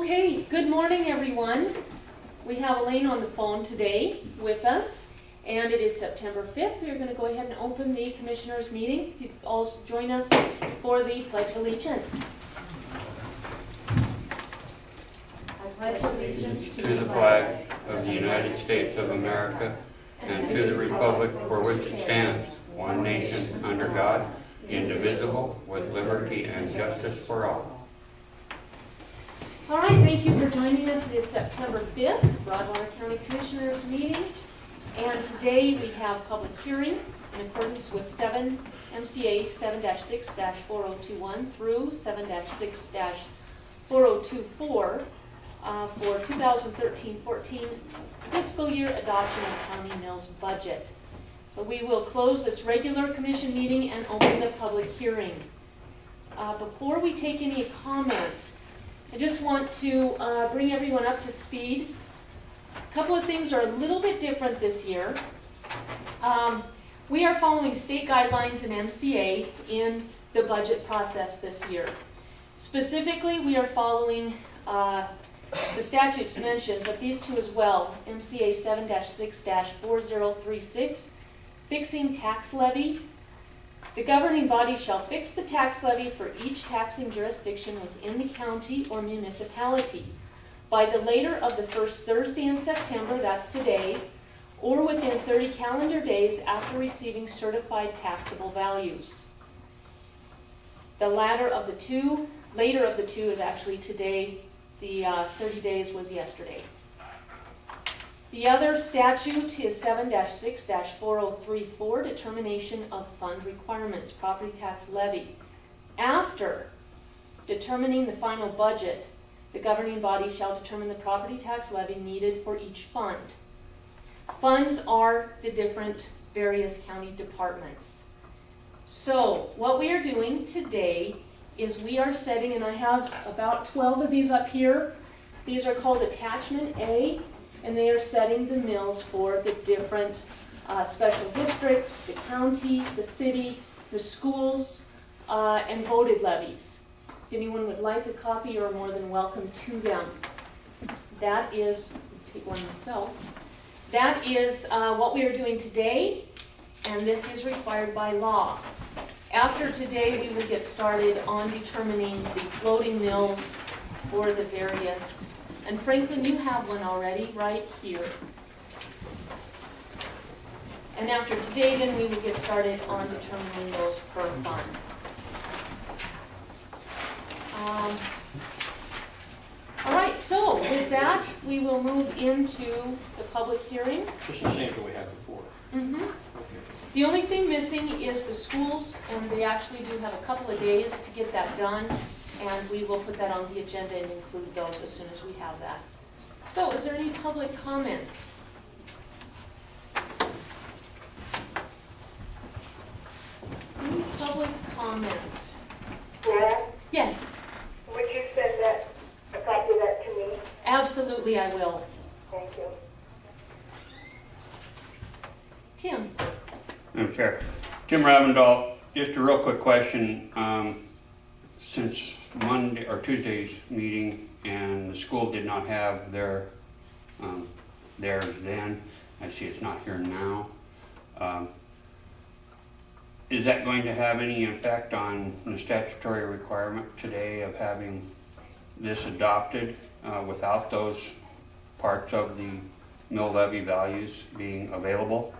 Okay, good morning everyone. We have Elaine on the phone today with us, and it is September 5th. We're going to go ahead and open the Commissioners' meeting. You all join us for the Pledge of Allegiance. I pledge allegiance to the flag of the United States of America and to the republic for which it stands, one nation, under God, indivisible, with liberty and justice for all. All right, thank you for joining us. It is September 5th, Broadwater County Commissioners meeting, and today we have public hearing in accordance with MCA 7-6-4021 through 7-6-4024 for 2013-14 fiscal year adoption of county mills budget. So we will close this regular commission meeting and open the public hearing. Before we take any comment, I just want to bring everyone up to speed. A couple of things are a little bit different this year. We are following state guidelines and MCA in the budget process this year. Specifically, we are following the statutes mentioned, but these two as well, MCA 7-6-4036, fixing tax levy. The governing body shall fix the tax levy for each taxing jurisdiction within the county or municipality by the later of the first Thursday in September, that's today, or within 30 calendar days after receiving certified taxable values. The later of the two is actually today. The 30 days was yesterday. The other statute is 7-6-4034, determination of fund requirements, property tax levy. After determining the final budget, the governing body shall determine the property tax levy needed for each fund. Funds are the different various county departments. So what we are doing today is we are setting, and I have about 12 of these up here. These are called Attachment A, and they are setting the mills for the different special districts, the county, the city, the schools, and voted levies. If anyone would like a copy, you are more than welcome to them. That is, take one myself, that is what we are doing today, and this is required by law. After today, we will get started on determining the floating mills for the various. And Franklin, you have one already right here. And after today, then we will get started on determining those per fund. All right, so with that, we will move into the public hearing. Just the same that we had before. Mm-hmm. Okay. The only thing missing is the schools, and they actually do have a couple of days to get that done. And we will put that on the agenda and include those as soon as we have that. So, is there any public comment? Any public comment? Dad, Yes, would you send a copy of that to me? absolutely I will. Thank you. Tim? Madam Chair, Jim Ravendall, just a real quick question. Since Monday or Tuesday's meeting and the school did not have theirs then, I see it's not here now. Is that going to have any effect on the statutory requirement today of having this adopted without those parts of the mill levy values being available?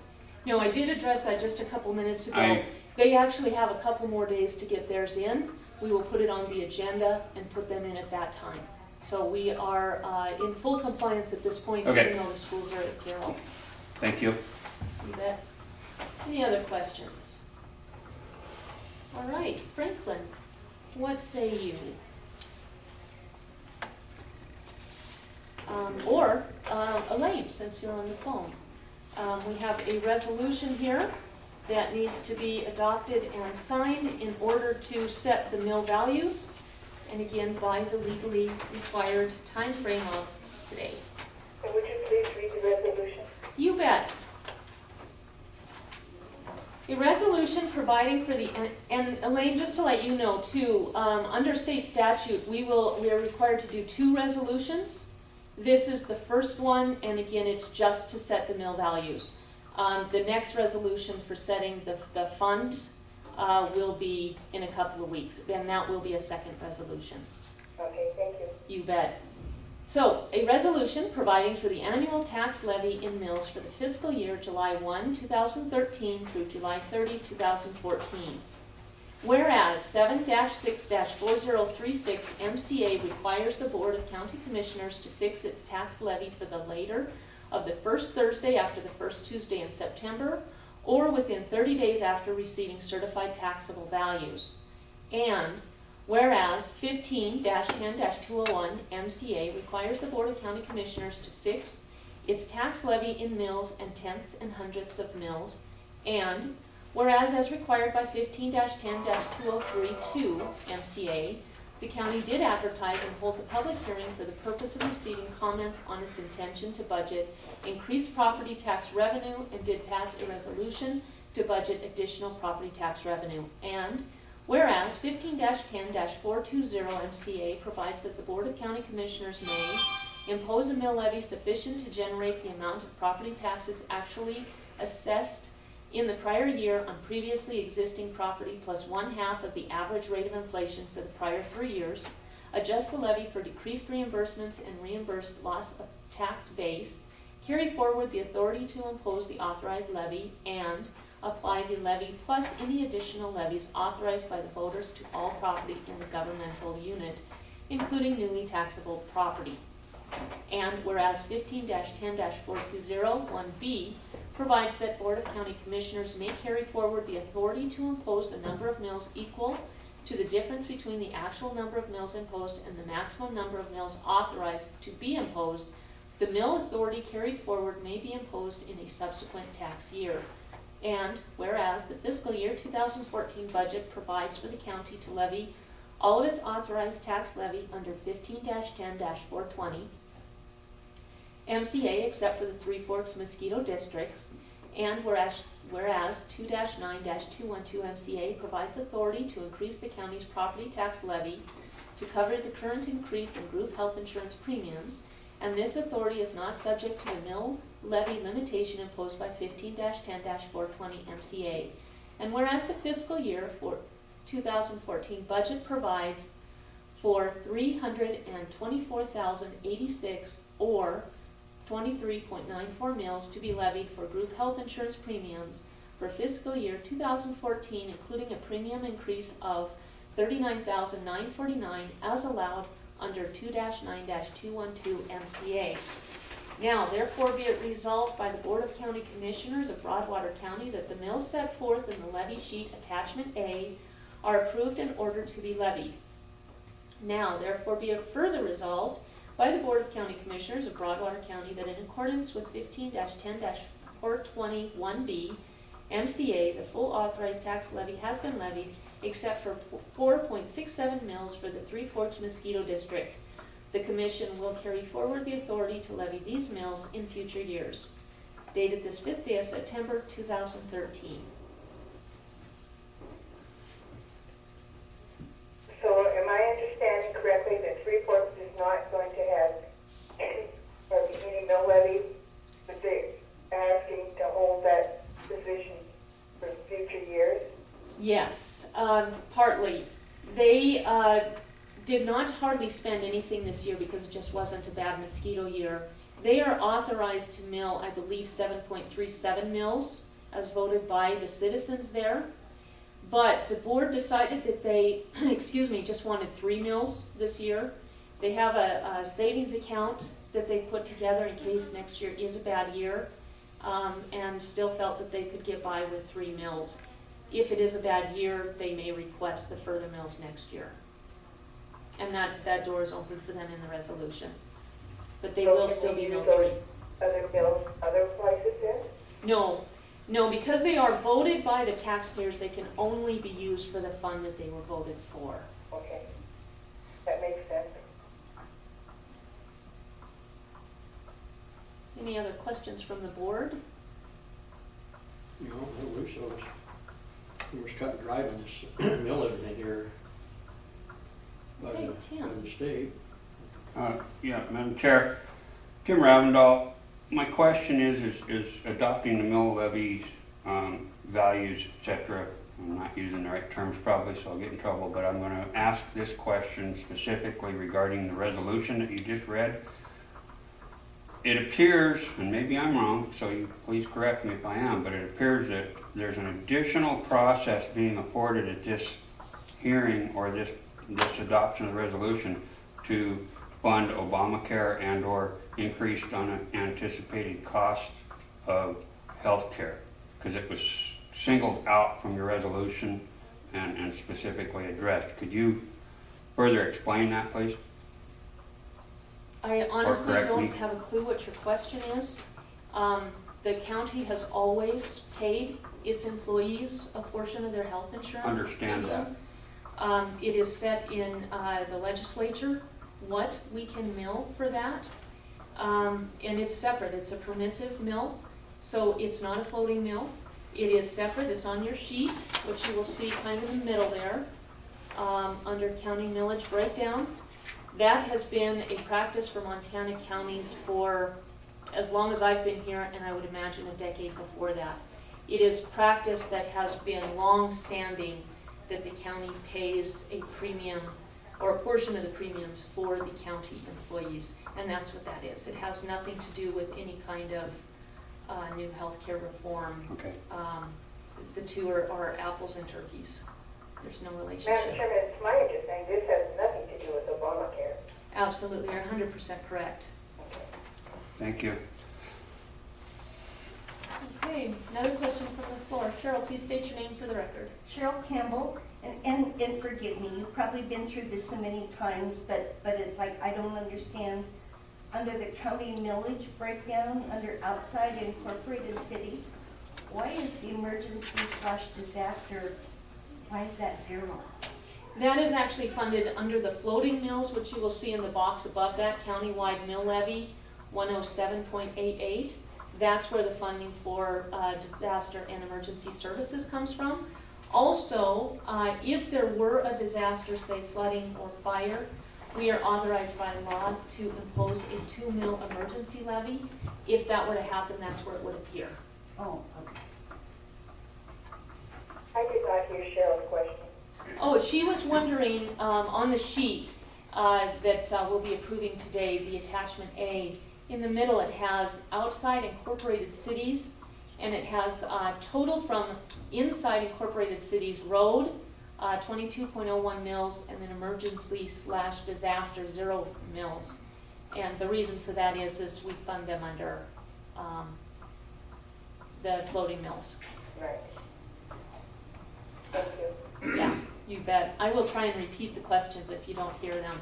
No, I did address that just a couple minutes ago. They actually have a couple more days to get theirs in. We will put it on the agenda and put them in at that time. So we are in full compliance at this point, Okay. even though the schools are at 0. Thank you. You bet. Any other questions? All right, Franklin, what say you? Or Elaine, since you're on the phone. We have a resolution here that needs to be adopted and signed in order to set the mill values, and again, by the legally required time frame of today. And would you please read the resolution? You bet. A resolution providing for the, and Elaine, just to let you know too, under state statute, we are required to do 2 resolutions. This is the first one, and again, it's just to set the mill values. The next resolution for setting the funds will be in a couple of weeks, and that will be a second resolution. Okay, thank you. You bet. So, a resolution providing for the annual tax levy in mills for the fiscal year July 1, 2013 through July 30, 2014. Whereas 7-6-4036 MCA requires the Board of County Commissioners to fix its tax levy for the later of the first Thursday after the first Tuesday in September, or within 30 days after receiving certified taxable values. And whereas 15-10-201 MCA requires the Board of County Commissioners to fix its tax levy in mills and tenths and hundredths of mills, and whereas as required by 15-10-2032 MCA, the county did advertise and hold the public hearing for the purpose of receiving comments on its intention to budget increased property tax revenue, and did pass a resolution to budget additional property tax revenue. And whereas 15-10-420 MCA provides that the Board of County Commissioners may impose a mill levy sufficient to generate the amount of property taxes actually assessed in the prior year on previously existing property plus 1/2 of the average rate of inflation for the prior 3 years, adjust the levy for decreased reimbursements and reimbursed loss of tax base, carry forward the authority to impose the authorized levy, and apply the levy plus any additional levies authorized by the voters to all property in the governmental unit, including newly taxable property. And whereas 15-10-420 1B provides that Board of County Commissioners may carry forward the authority to impose the number of mills equal to the difference between the actual number of mills imposed and the maximum number of mills authorized to be imposed, the mill authority carried forward may be imposed in a subsequent tax year. And whereas the fiscal year 2014 budget provides for the county to levy all of its authorized tax levy under 15-10-420 MCA except for the Three Forks mosquito districts, and whereas 2-9-212 MCA provides authority to increase the county's property tax levy to cover the current increase in group health insurance premiums, and this authority is not subject to the mill levy limitation imposed by 15-10-420 MCA. And whereas the fiscal year for 2014 budget provides for 324,086 or 23.94 mills to be levied for group health insurance premiums for fiscal year 2014, including a premium increase of $39,949 as allowed under 2-9-212 MCA. Now, therefore be it resolved by the Board of County Commissioners of Broadwater County that the mills set forth in the levy sheet attachment A are approved and ordered to be levied. Now, therefore be it further resolved by the Board of County Commissioners of Broadwater County that in accordance with 15-10-420 1B MCA, the full authorized tax levy has been levied except for 4.67 mills for the Three Forks mosquito district. The Commission will carry forward the authority to levy these mills in future years. Dated this 5th day of September 2013. So am I understanding correctly that Three Forks is not going to have any mill levy, but they're asking to hold that position for future years? Yes, partly. They did not hardly spend anything this year because it just wasn't a bad mosquito year. They are authorized to mill, I believe, 7.37 mills as voted by the citizens there. But the board decided that they, just wanted 3 mills this year. They have a savings account that they put together in case next year is a bad year, and still felt that they could get by with 3 mills. If it is a bad year, they may request the further mills next year. And that door is open for them in the resolution. But they will still be mill 3. Other mills, other places then? No, because they are voted by the taxpayers, they can only be used for the fund that they were voted for. Okay, that makes sense. Any other questions from the board? No, I wish so. We're just cut and dry on this mill levy in here by Okay, the, Tim. by the state. Yeah, Madam Chair, Tim Ravendall, my question is adopting the mill levies, values, et cetera. I'm not using the right terms probably, so I'll get in trouble, but I'm gonna ask this question specifically regarding the resolution that you just read. It appears, and maybe I'm wrong, so you please correct me if I am, but it appears that there's an additional process being afforded at this hearing or this adoption of the resolution to fund Obamacare and or increased unanticipated cost of health care, because it was singled out from your resolution and specifically addressed. Could you further explain that, please? I honestly correct don't me. have a clue what your question is. The county has always paid its employees a portion of their health insurance. Understand premium. that. It is set in the legislature what we can mill for that. And it's separate, it's a permissive mill, so it's not a floating mill. It is separate, it's on your sheet, which you will see kind of in the middle there, under county millage breakdown. That has been a practice for Montana counties for as long as I've been here, and I would imagine a decade before that. It is practice that has been long-standing, that the county pays a premium or a portion of the premiums for the county employees, and that's what that is. It has nothing to do with any kind of new healthcare reform. Okay. The two are apples and turkeys. There's no Madam relationship. Chairman, it's my understanding this has nothing to do with Obamacare. Absolutely, you're 100% correct. Thank you. Okay, another question from the floor. Cheryl, please state your name for the record. Cheryl Campbell, and forgive me, you've probably been through this so many times, but it's like, I don't understand. Under the county millage breakdown, under outside incorporated cities, why is the emergency/disaster, why is that zero? That is actually funded under the floating mills, which you will see in the box above that, countywide mill levy, 107.88. That's where the funding for disaster and emergency services comes from. Also, if there were a disaster, say flooding or fire, we are authorized by law to impose a 2 mil emergency levy. If that were to happen, that's where it would appear. Oh, okay. I did not hear Cheryl's question. Oh, she was wondering, on the sheet that we'll be approving today, the attachment A, in the middle it has outside incorporated cities, and it has total from inside incorporated cities road, 22.01 mils, and then emergency/disaster 0 mils. And the reason for that is we fund them under the floating mills. Right. Thank you. Yeah, you bet. I will try and repeat the questions if you don't hear them.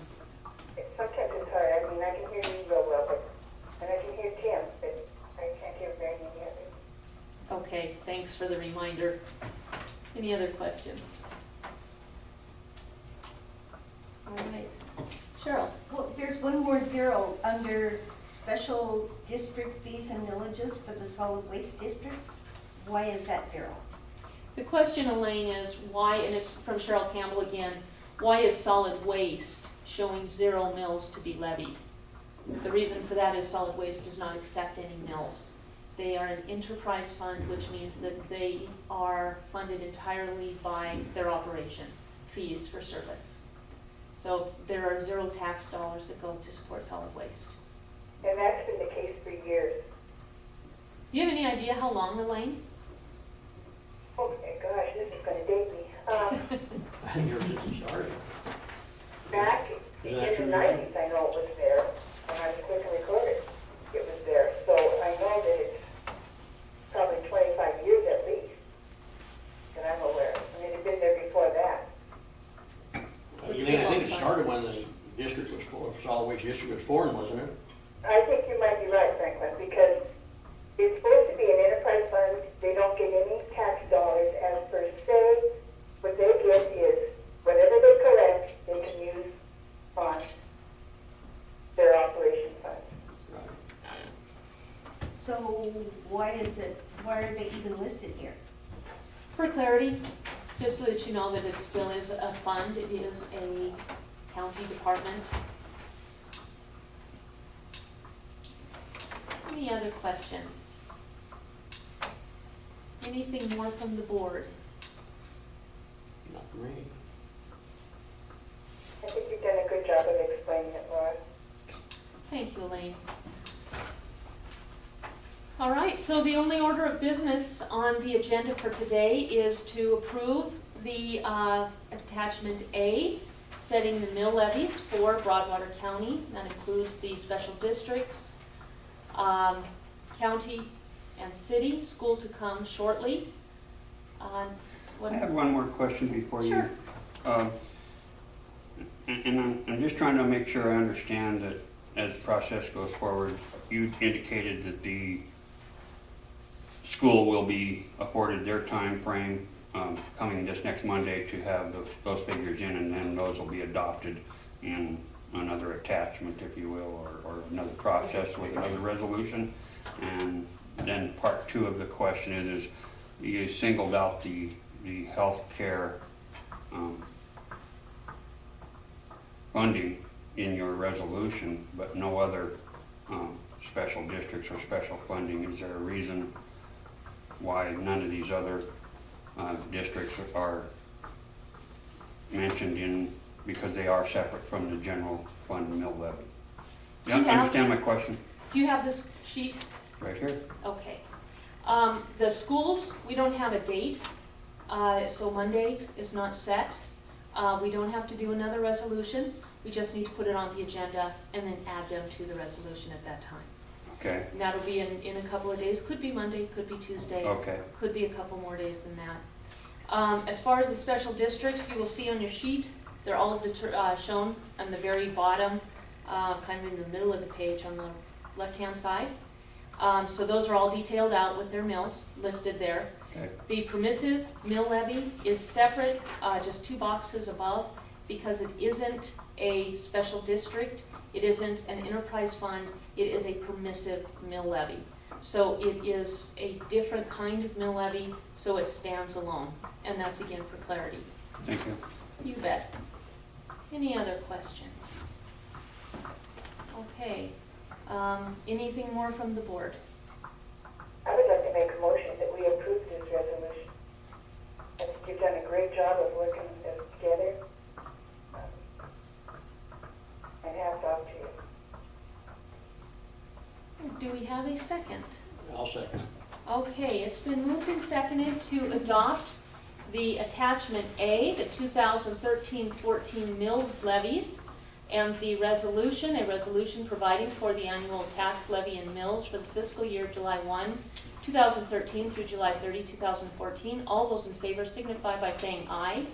Sometimes it's hard. I mean, I can hear you real well, and I can hear Tim, but I can't hear very many others. Okay, thanks for the reminder. Any other questions? All right. Cheryl? Well, there's one more zero under special district fees and millages for the solid waste district. Why is that zero? The question, Elaine, is why, and it's from Cheryl Campbell again, why is solid waste showing 0 mills to be levied? The reason for that is solid waste does not accept any mills. They are an enterprise fund, which means that they are funded entirely by their operation, fees for service. So there are 0 tax dollars that go to support solid waste. And that's been the case for years. Do you have any idea how long, Elaine? Oh my gosh, this is going to date me. I think yours isn't started. Back in Is that the true? 90s, I know it was there. When I was quick and recorded, it was there. So I know that it's probably 25 years at least that I'm aware of. I mean, it's been there before that. Which Elaine, I we think won't it started when the district was solid waste district was formed, wasn't it? I think you might be right, Franklin, because it's supposed to be an enterprise fund. They don't get any tax dollars as per se. What they get is whatever they collect, they can use on their operation fund. Right. So why are they even listed here? For clarity, Just so that you know that it still is a fund, it is a county department. Any other questions? Anything more from the board? Not me. I think you've done a good job of explaining it, Laura. Thank you, Elaine. All right, so the only order of business on the agenda for today is to approve the attachment A, setting the mill levies for Broadwater County. That includes the special districts, county and city, school to come shortly. What- I have one more question before you. Sure. And I'm just trying to make sure I understand that as the process goes forward, you indicated that the school will be afforded their time frame coming this next Monday to have those figures in, and then those will be adopted in another attachment, if you will, or another process with another resolution. And then part two of the question is you singled out the health care funding in your resolution, but no other special districts or special funding. Is there a reason why none of these other districts are mentioned in, because they are separate from the general fund mill levy? Do you You have- understand my question? Do you have this sheet? Right here? Okay. The schools, we don't have a date, so Monday is not set. We don't have to do another resolution, we just need to put it on the agenda and then add them to the resolution at that time. Okay, And that'll be in a couple of days, could be Monday, could be Tuesday, okay, could be a couple more days than that. As far as the special districts, you will see on your sheet, they're all shown on the very bottom, kind of in the middle of the page on the left-hand side. So those are all detailed out with their mills listed there. okay, The permissive mill levy is separate, just 2 boxes above, because it isn't a special district, it isn't an enterprise fund, it is a permissive mill levy. So it is a different kind of mill levy, so it stands alone, and that's again for clarity. thank you. You bet. Any other questions? Okay, anything more from the board? I would like to make a motion that we approve this resolution. I think you've done a great job of working this together. And hats off to you. Do we have a second? I'll second. Okay, it's been moved and seconded to adopt the attachment A, the 2013-14 mill levies, and the resolution, a resolution providing for the annual tax levy and mills for the fiscal year July 1, 2013 through July 30, 2014. All those in favor signify by saying aye.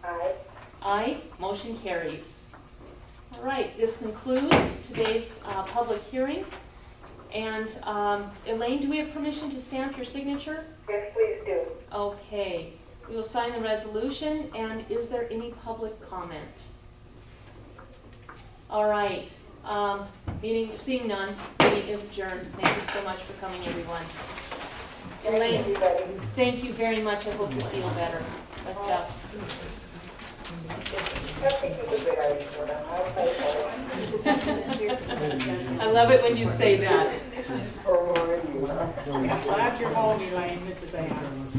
Aye. Aye, motion carries. All right, this concludes today's public hearing. And Elaine, do we have permission to stamp your signature? Yes, please do. Okay, we will sign the resolution, and is there any public comment? All right, seeing none, meeting is adjourned. Thank you so much for coming, everyone. Thank you, Elaine, everybody. thank you very much. I hope you feel better. Best stuff. I think you did good, Irish woman. I'll play for it. I love it when you say that. This is for you. Glad you're home, Elaine, Mrs. Ann.